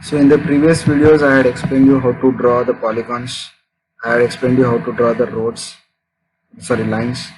So in the previous videos I had explained you how to draw the polygons. I had explained you how to draw the roads, sorry, lines,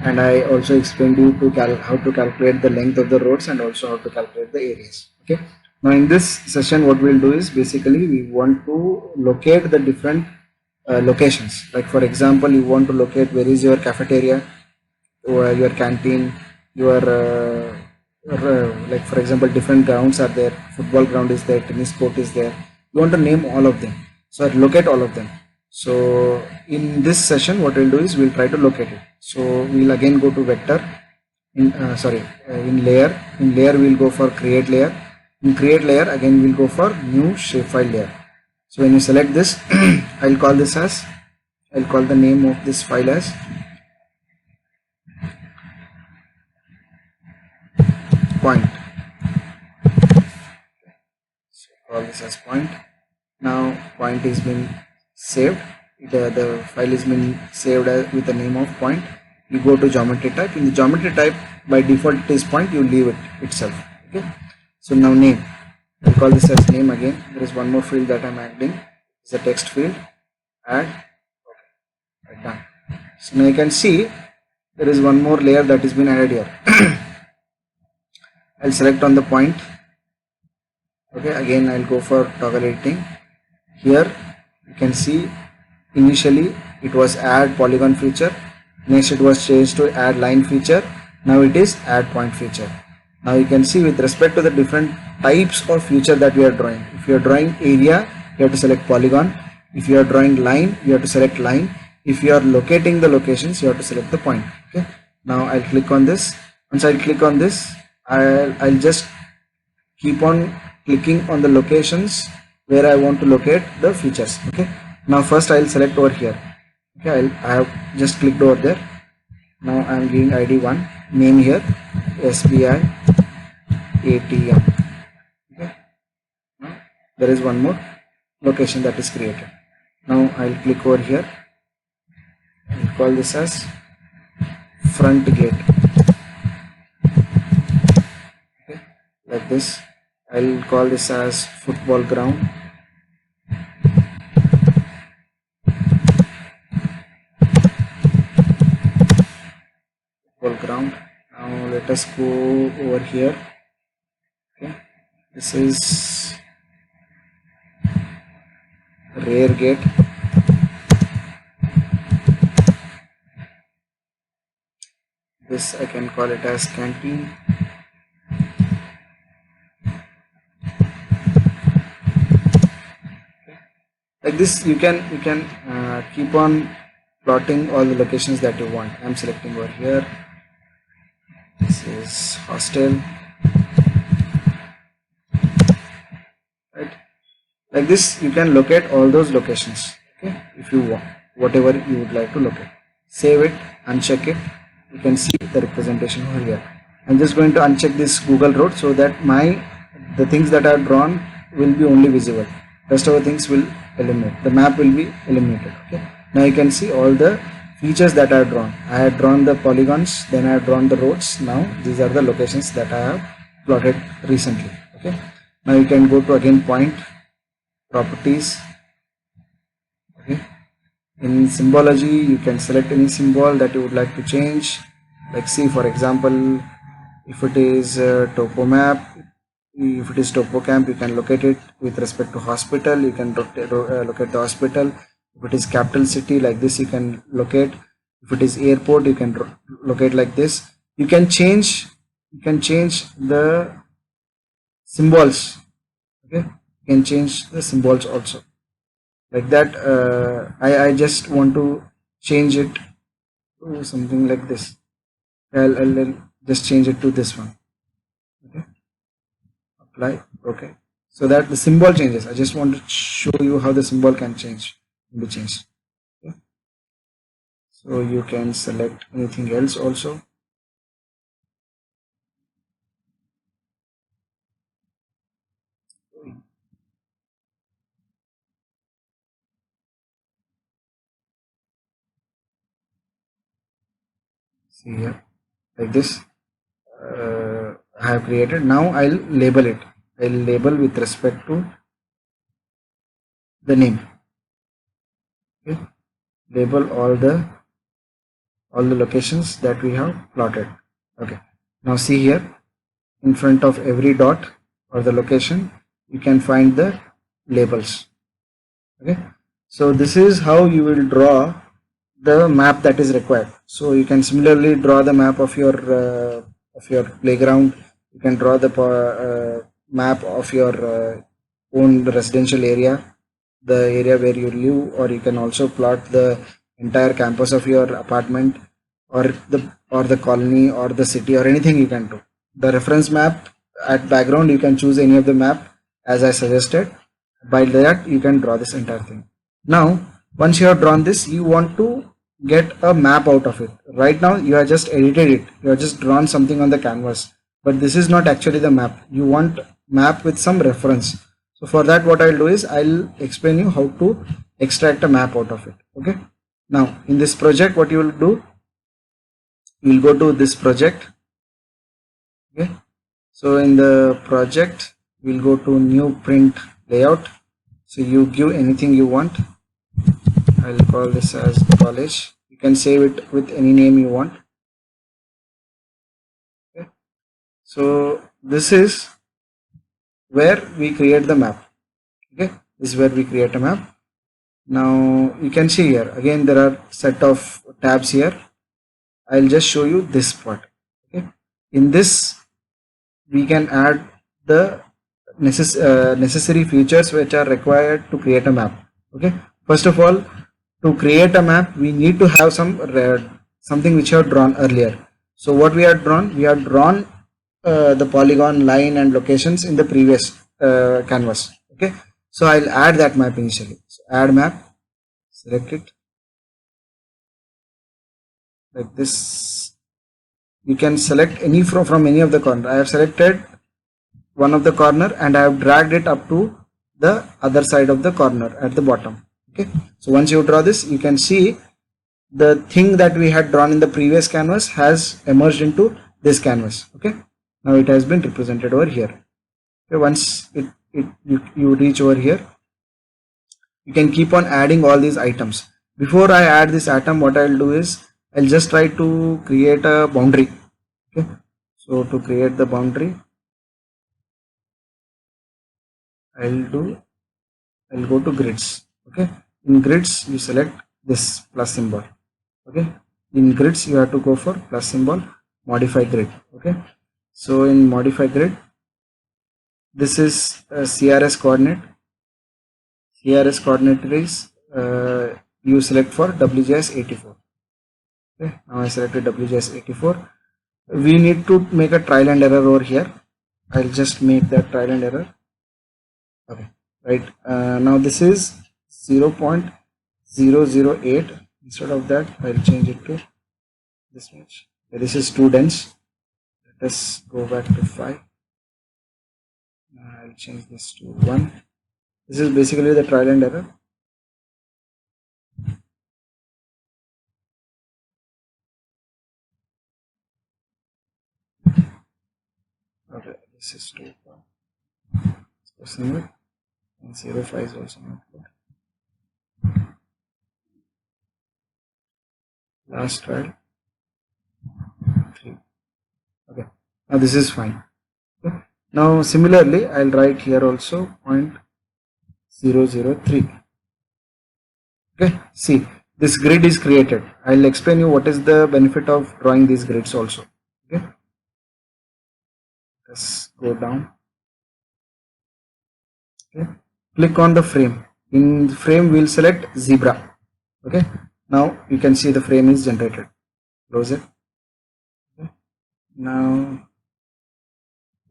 and I also explained you to how to calculate the length of the roads and also how to calculate the areas. Okay. Now in this session what we'll do is basically we want to locate the different locations. Like for example, you want to locate where is your cafeteria, or your canteen, like for example different grounds are there, football ground is there, tennis court is there. You want to name all of them, so I'll locate all of them. So in this session what we'll do is we'll try to locate it. So we'll again go to vector, in layer we'll go for create layer. In create layer again we'll go for new shapefile layer. So when you select this I'll call the name of this file as point. So call this as point. Now point is been saved. The file is been saved with the name of point. You go to geometry type. In the geometry type by default it is point. You leave it itself. Okay. So now name. I'll call this as name again. There is one more field that I'm adding. It's a text field. Add. Okay. Right, done. So now you can see there is one more layer that is been added here. I'll select on the point. Okay, again I'll go for toggle editing. Here you can see initially it was add polygon feature, next it was changed to add line feature, now it is add point feature. Now you can see with respect to the different types of feature that we are drawing. If you are drawing area, you have to select polygon. If you are drawing line, you have to select line. If you are locating the locations, you have to select the point. Okay. Now I'll click on this. Once I click on this, I'll just keep on clicking on the locations where I want to locate the features. Okay. Now first I'll select over here. Okay. I have just clicked over there. Now I'm giving ID 1, name here SBI ATM. Okay. Now there is one more location that is created. Now I'll click over here. I'll call this as front gate. Okay. Like this. I'll call this as football ground. Football ground. Now let us go over here. Okay. This is rear gate. This I can call it as canteen. Like this you can keep on plotting all the locations that you want. I'm selecting over here. This is hostel. Right, like this you can locate all those locations. Okay, if you want, whatever you would like to locate. Save it, uncheck it. You can see the representation over here. I'm just going to uncheck this Google Road so that the things that are drawn will be only visible. Rest of the things will eliminate. The map will be eliminated. Okay. Now you can see all the features that I have drawn. I have drawn the polygons, then I have drawn the roads. Now these are the locations that I have plotted recently. Okay. Now you can go to again point, properties. Okay. In symbology you can select any symbol that you would like to change. Like see for example, if it is topo map, if it is topocamp, you can locate it with respect to hospital. You can locate the hospital. If it is capital city, like this you can locate. If it is airport, you can locate like this. You can change the symbols. Okay, you can change the symbols also like that. I just want to change it to something like this. I'll just change it to this one. Okay, apply. Okay, so that the symbol changes. I just want to show you how the symbol can be changed. Okay. So you can select anything else also. See here, like this. I have created. Now I'll label it. I'll label with respect to the name. Okay, label all the locations that we have plotted. Okay, now see here, in front of every dot or the location you can find the labels. Okay, so this is how you will draw the map that is required. So you can similarly draw the map of your playground. You can draw the map of your own residential area, the area where you live, or you can also plot the entire campus of your apartment, or the colony or the city, or anything you can do. The reference map at background, you can choose any of the map as I suggested. By that you can draw this entire thing. Now once you have drawn this, you want to get a map out of it. Right now you have just edited it, you have just drawn something on the canvas, but this is not actually the map. You want map with some reference. So for that, what I'll do is I'll explain you how to extract a map out of it. Okay, now in this project, what you will do, you will go to this project. Okay, so in the project we'll go to new print layout. So you give anything you want. I'll call this as college. You can save it with any name you want. Okay, so this is where we create the map. Okay, this is where we create a map. Now you can see here again there are set of tabs here. I'll just show you this part. Okay, in this we can add the necessary features which are required to create a map. Okay, first of all, to create a map we need to have something which you have drawn earlier. So what we have drawn, the polygon, line and locations in the previous canvas. Okay, so I'll add that map initially. So add map, select it like this. You can select any from any of the corner. I have selected one of the corner and I have dragged it up to the other side of the corner at the bottom. Okay, so once you draw this, you can see the thing that we had drawn in the previous canvas has emerged into this canvas. Okay, now it has been represented over here. Okay, once you reach over here, you can keep on adding all these items. Before I add this atom, what I'll do is I'll just try to create a boundary. Okay, so to create the boundary, I'll go to grids. Okay, in grids you select this plus symbol. Okay, in grids you have to go for plus symbol, modify grid. Okay, so in modify grid, this is a CRS coordinate. CRS coordinate is you select for WGS 84. Okay, now I selected WGS 84. We need to make a trial and error over here. I'll just make that trial and error. Okay, right, now this is 0.008. Instead of that, I'll change it to this much. This is too dense. Let us go back to 5. I'll change this to 1. This is basically the trial and error. Okay, this is 2. And 0.5 is also not good. Last trial 3. Okay, now this is fine. Okay. Now similarly I'll write here also 0.003. Okay, see, this grid is created. I'll explain you what is the benefit of drawing these grids also. Okay, let's go down. Okay, click on the frame. In the frame we'll select zebra. Okay, now you can see the frame is generated. Close it. Okay. Now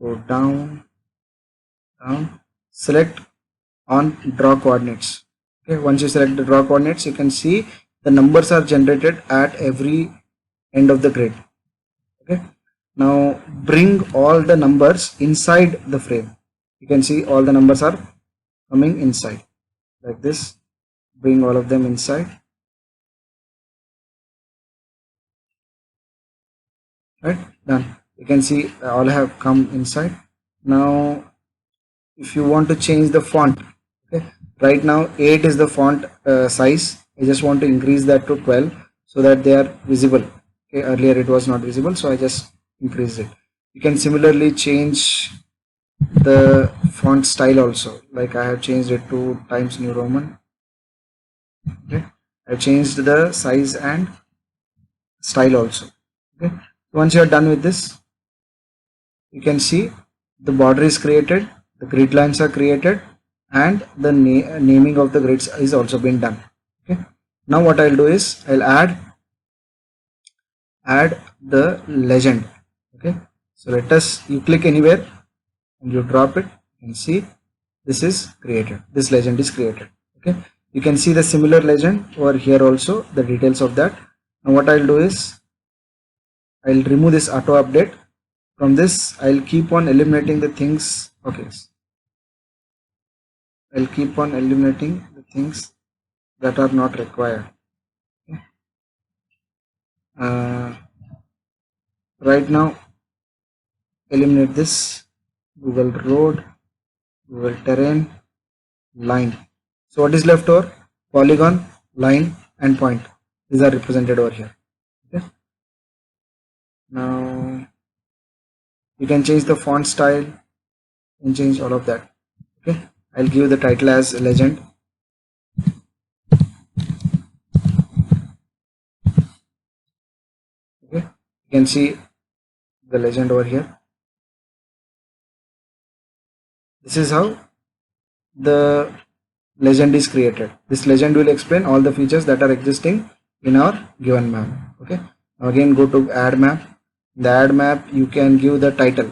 go down, select on draw coordinates. Okay, once you select the draw coordinates, you can see the numbers are generated at every end of the grid. Okay, now bring all the numbers inside the frame. You can see all the numbers are coming inside like this. Bring all of them inside. Right, done. You can see all have come inside. Now if you want to change the font, okay, Right now 8 is the font size. I just want to increase that to 12 so that they are visible. Okay, earlier it was not visible, so I just increased it. You can similarly change the font style also, like I have changed it to Times New Roman. Okay, I changed the size and style also. Okay, once you are done with this, you can see the border is created, the grid lines are created, and the naming of the grids is also been done. Okay, now what I'll do is I'll add the legend. Okay, so let us, you click anywhere and you drop it and see this is created, this legend is created. Okay, you can see the similar legend over here also, the details of that. Now what I'll do is I'll remove this auto update. From this I'll keep on eliminating the things. Okay, I'll keep on eliminating the things that are not required. Okay. Right now eliminate this Google road, Google terrain, line. So what is left over? Polygon, line and point. These are represented over here. Okay. Now you can change the font style and change all of that. Okay, I'll give the title as legend. Okay, you can see the legend over here. This is how the legend is created. This legend will explain all the features that are existing in our given map. Okay, now again go to add map. In the add map you can give the title.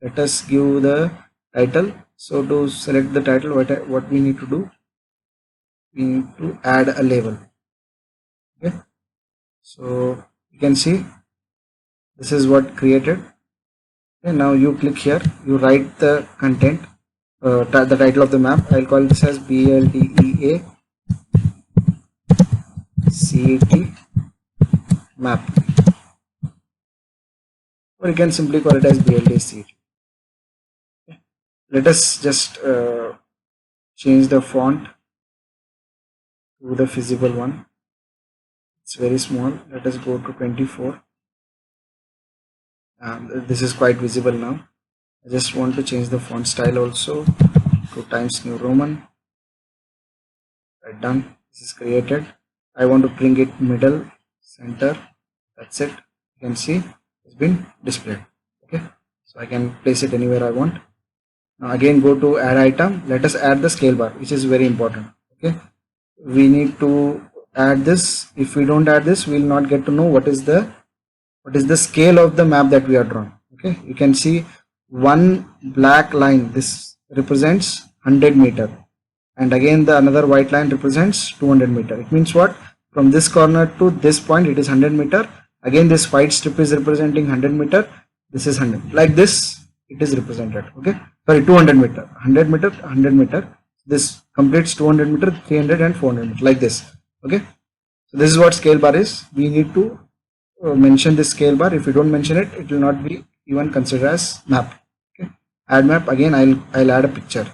Let us give the title. So to select the title, what we need to do, we need to add a label. Okay, so you can see this is what created. Okay, now you click here, you write the content, the title of the map. I'll call this as BLDEA CET map, or you can simply call it as BLDEA CET. Okay. Let us just change the font to the visible one. It's very small. Let us go to 24. This is quite visible now. I just want to change the font style also to Times New Roman. Right, done. This is created. I want to bring it middle, center. That's it. You can see it's been displayed. Okay, so I can place it anywhere I want. Now again go to add item. Let us add the scale bar, which is very important. Okay, we need to add this. If we don't add this, we will not get to know what is the scale of the map that we are drawn. Okay, you can see one black line, this represents 100 meter, and again the another white line represents 200 meter. It means what? From this corner to this point it is 100 meter. Again this white strip is representing 100 meter. This is 100. Like this it is represented. Okay, sorry, 200 meter, 100 meter, 100 meter. This completes 200 meter, 300 and 400 meter, like this. Okay, so this is what scale bar is. We need to mention this scale bar. If you don't mention it, it will not be even considered as map. Okay, add map. Again I'll add a picture.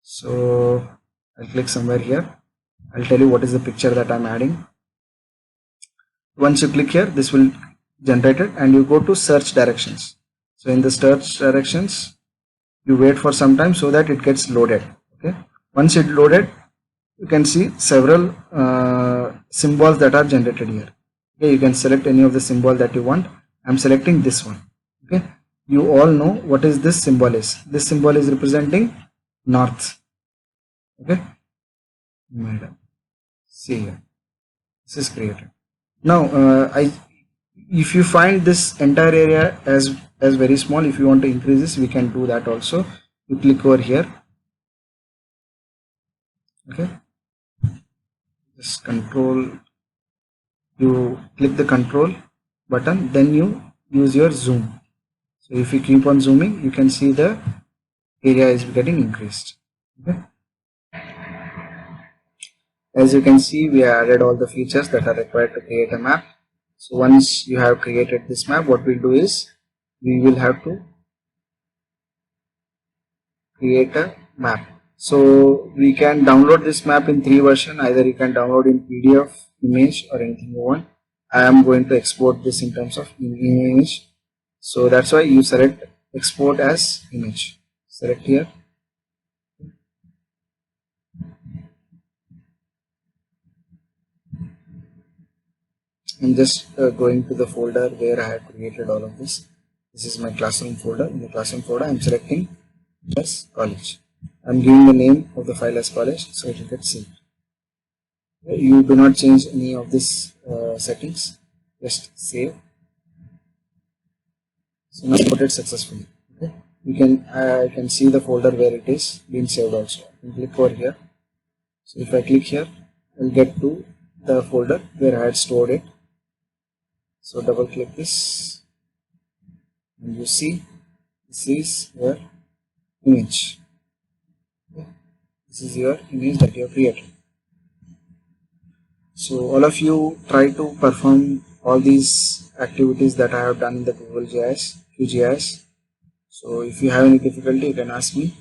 So I'll click somewhere here. I'll tell you what is the picture that I'm adding. Once you click here, this will generate it, and you go to search directions. So in the search directions, you wait for some time so that it gets loaded. Okay, once it loaded, you can see several symbols that are generated here. Okay, you can select any of the symbol that you want. I'm selecting this one. Okay, you all know what is this symbol is. This symbol is representing north. Okay, see here, this is created. Now if you find this entire area as very small, if you want to increase this, we can do that also. You click over here. Okay, just control, you click the control button, then you use your zoom. So if you keep on zooming, you can see the area is getting increased. Okay, as you can see, we added all the features that are required to create a map. So once you have created this map, what we'll do is we will have to create a map. So we can download this map in 3 version. Either you can download in PDF, image, or anything you want. I am going to export this in terms of image. So that's why you select export as image. Select here. I'm just going to the folder where I have created all of this. This is my classroom folder. In the classroom folder, I'm selecting as college. I'm giving the name of the file as college, so it will get saved. You do not change any of these settings. Just save. So now exported successfully. Okay, I can see the folder where it is being saved also. I can click over here. So if I click here, I'll get to the folder where I had stored it. So double click this, and you see this is your image. Okay. This is your image that you have created. So all of you try to perform all these activities that I have done in the Google GIS, QGIS. So if you have any difficulty, you can ask me.